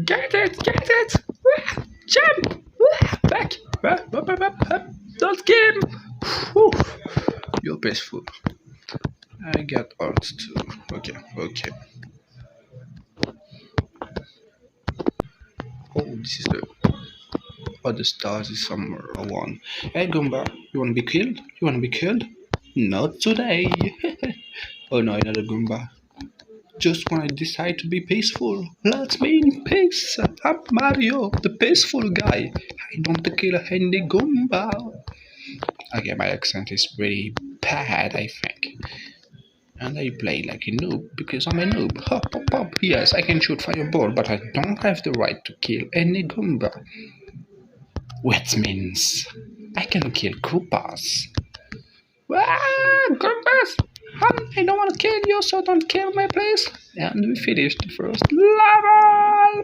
Get it, get it! Jump! Back! Up. Don't kill him! Whew. You're peaceful. I got art too. Okay, okay. Oh, this is the other stars is somewhere along. Hey, Goomba, you wanna be killed? You wanna be killed? Not today. Oh no, another Goomba. Just when I decide to be peaceful, let me in peace. I'm Mario, the peaceful guy. I don't kill any Goomba. Okay, my accent is pretty bad, I think. And I play like a noob because I'm a noob. Hop, hop, hop. Yes, I can shoot fireball, but I don't have the right to kill any Goomba. Which means I can kill Koopas. Ah, Goombas! I don't want to kill you, so don't kill me, please. And we finished the first level!